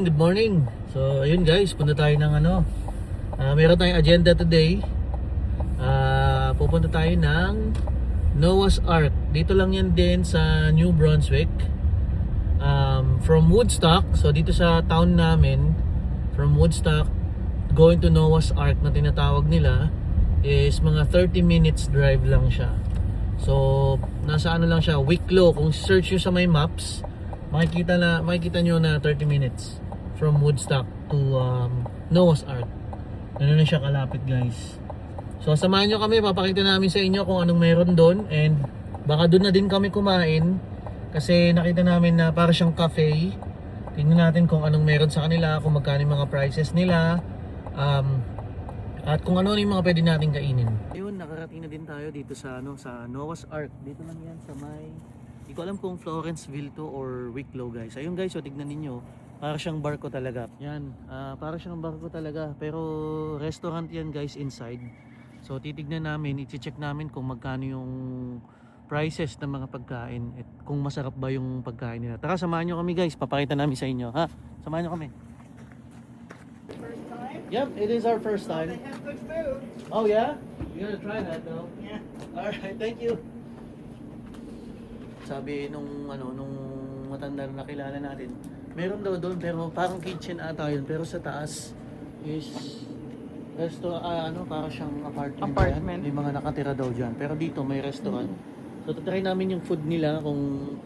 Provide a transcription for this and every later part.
good morning. So, ayun guys, punta tayo ng meron tayong agenda today. Pupunta tayo ng Noah's Ark. Dito lang yan din sa New Brunswick. From Woodstock, so dito sa town namin, from Woodstock going to Noah's Ark na tinatawag nila is mga 30 minutes drive lang siya. So, nasa lang siya, Wicklow. Kung search nyo sa my maps, makikita nyo na 30 minutes from Woodstock to Noah's Ark. Ano na siya kalapit guys. So samahan nyo kami, papakita namin sa inyo kung anong meron doon. And baka doon na din kami kumain, kasi nakita namin na para siyang cafe. Tingnan natin kung anong meron sa kanila, kung magkano yung mga prices nila, at kung ano yung mga pwede natin kainin. Ayun, nakarating na din tayo dito sa sa Noah's Ark. Dito lang yan sa may, hindi ko alam kung Florenceville to or Wicklow guys. Ayun guys, so tignan ninyo, para siyang barko talaga. Yan, para siyang barko talaga, pero restaurant yan guys inside. So titignan namin, i-check namin kung magkano yung prices ng mga pagkain at kung masarap ba yung pagkain nila. Tara, samahan nyo kami guys, papakita namin sa inyo, ha? Samahan nyo kami. Yep, it is our first time. They have good food. Oh yeah? You're gonna try that though? Yeah. Alright, thank you. Sabi nung matanda na nakilala natin, meron daw doon pero parang kitchen ata yun, pero sa taas is para siyang apartment. May mga nakatira daw diyan. Pero dito may restaurant. So tatry namin yung food nila kung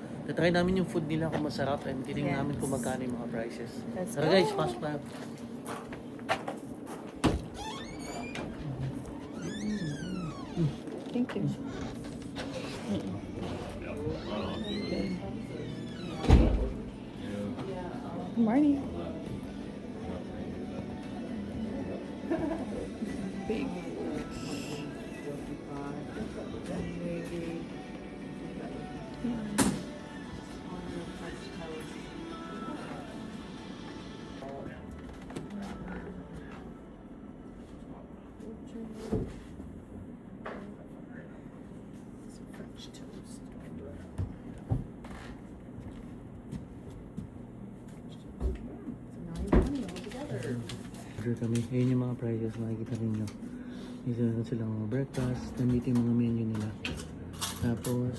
masarap, and titingnan namin kung magkano yung mga prices. Tara guys, fast pa. Thank you. Good morning. Big. Order kami. Ayun yung mga prices, makikita ninyo. Dito na silang mga breakfast. Nandito yung mga menu nila. Tapos,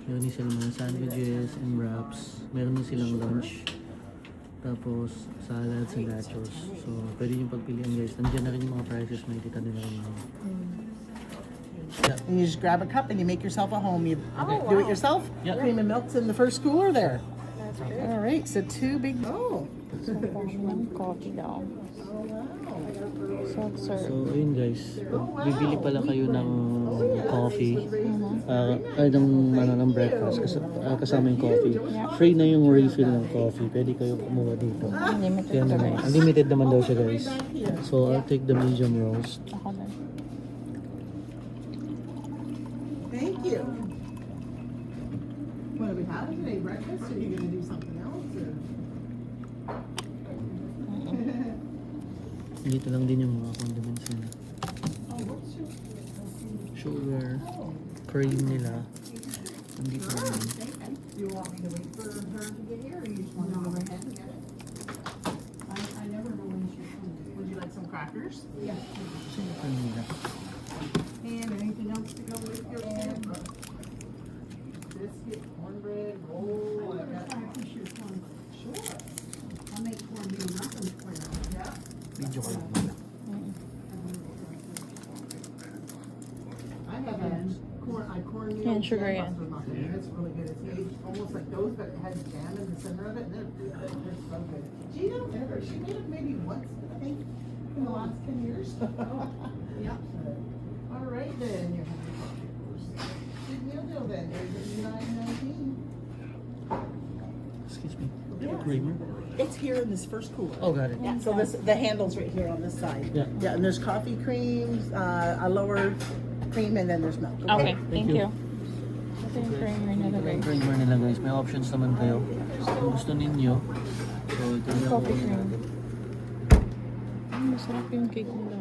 yun yung silang mga sandwiches and wraps. Meron din silang lunch. Tapos, salads and nachos. So, pwede yung pagpilian guys. Nandiyan na rin yung mga prices. Makikita nila rin yung And you just grab a cup and you make yourself a home. You do it yourself. Yeah. Cream and milk's in the first cooler there. That's great. All right, so two big. Oh. One coffee daw. Soft serve. So, ayun guys, pag bibili pala kayo ng coffee, ng breakfast, kasama yung coffee, free na yung refill ng coffee, pwede kayo kumuha dito. Unlimited Kaya naman, price. unlimited naman daw siya guys. So, I'll take the medium roast. Ako na. Thank you. What do we have today? Breakfast? Or are you going to do something else? Or? Dito lang din yung mga condiments nila. Sugar, cream nila. Nandito lang din. Do you want me to wait for her to get here, or you just want to go ahead and get it? I never know when she's coming. Would you like some crackers? Yeah. So, cream nila. And anything else to go with your biscuit, cornbread, roll, like that? Sure. I'll make cornmeal muffins for you. Yeah. Video ko lang muna. I have a cornmeal. Yan, sugar jam yan. muffin muffin. It's really good. It's made almost like those, but it has jam in the center of it, and they're so good. Gina, she made it maybe once, I think, in the last 10 years. Yeah. All right then, you're having coffee first. Big meal deal then. There's $9.19. Excuse me. Do you have a creamer? It's here in this first cooler. Oh, got it. Yeah, so the handle's right here on this side. Yeah. Yeah, and there's coffee creams, a lower cream, and then there's milk. Okay, thank you. you. Ito yung creamer nila guys. Creamer nila guys. May options naman kayo. Kung gusto ninyo. So, ito yung Coffee kukunin cream. natin. Masarap yung cake nila.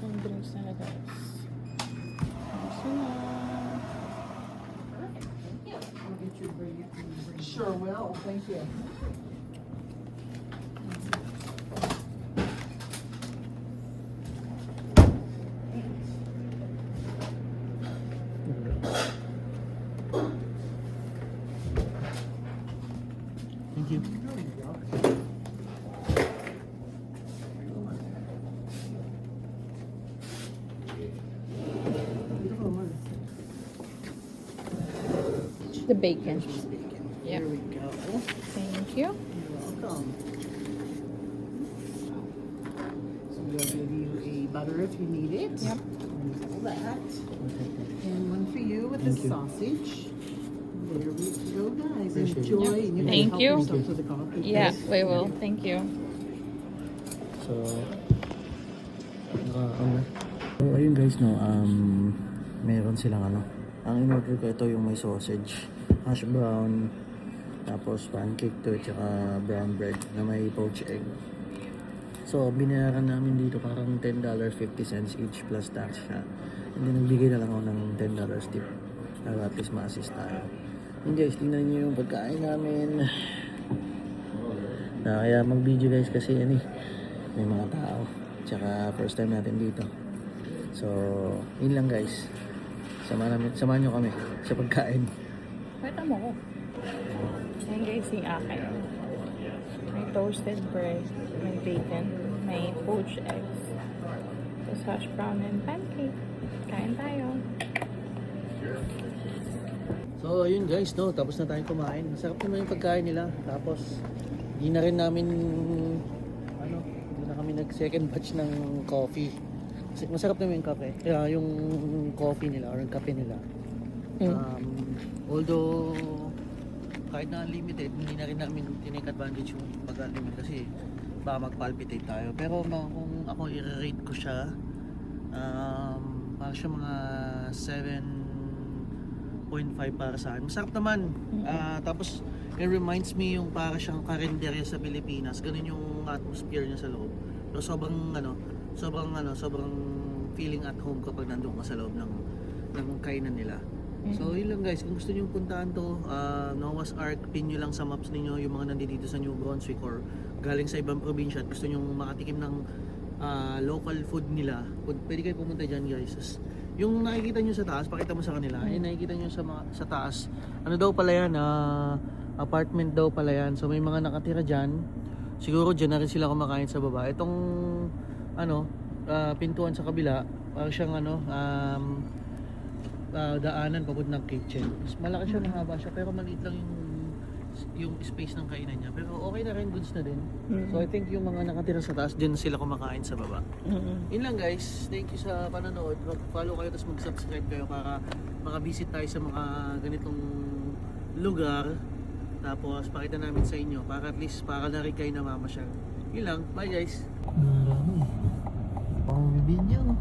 Yung drinks nila guys. Gusto na. I'll get you a sure will, thank you. Thank you. The bacon. There we go. Thank you. You're welcome. So we'll give you a butter if you need it. Yep. And all that. And one for you with the Thank you. sausage. There we go, guys. Appreciate it. Enjoy. Yep. And you can Thank help you. yourself to the coffee. Yeah, we will. Thank you. So, so ayun guys, no, meron silang ano, ang in-order ko ito yung may sausage, hash brown, tapos pancake to, tsaka brown bread na may poached egg. So, binayaran namin dito parang $10.50 each plus tax siya. And then, nagbigay na lang ako ng $10 tip para at least ma-assist tayo. And guys, tingnan nyo yung pagkain namin. Kaya mag-video guys kasi yan may mga tao. Tsaka first time natin dito. So, yun lang guys. Samahan nyo kami sa pagkain. Pwede mo ko. Ayan guys yung akin. May toasted bread, may bacon, may poached eggs, tapos hash brown and pancake. Kain tayo. So, yun guys, no, tapos na tayong kumain. Masarap naman yung pagkain nila. Tapos, di na rin namin, di na kami nag-second batch ng coffee. Masarap naman yung kape. Yung coffee nila or yung kape nila. Although, kahit na unlimited, hindi na rin namin tinake advantage yung pag-unlimited kasi baka mag-palpitate tayo. Pero kung ako i-rate ko siya, parang siya mga 7.5 para sa akin. Masarap naman. Tapos, it reminds me yung para siyang karinderya sa Pilipinas. Ganun yung atmosphere niya sa loob. Pero sobrang feeling at home kapag nandun ka sa loob ng kainan nila. So, yun lang guys. Kung gusto niyo puntahan to, Noah's Ark, pin nyo lang sa maps ninyo yung mga nandito sa New Brunswick or galing sa ibang probinsya at gusto nyo makatikim ng local food nila, pwede kayo pumunta dyan guys. Yung nakikita nyo sa taas, pakita mo sa kanila, yung nakikita nyo sa taas, ano daw pala yan, apartment daw pala yan. So may mga nakatira dyan, siguro dyan na rin sila kumakain sa baba. Itong pintuan sa kabila, parang siyang daanan papunta ng kitchen. Mas malaki siya, mahaba siya, pero maliit lang yung space ng kainan niya. Pero okay na rin, goods na din. So I think yung mga nakatira sa taas, dyan sila kumakain sa baba. Yun lang guys, thank you sa panonood. Follow kayo, tapos mag-subscribe kayo para makabisit tayo sa mga ganitong lugar. Tapos pakita namin sa inyo para at least para na rin kayo namamasyal. Yun lang, bye guys. Marami. Pang bibigyan.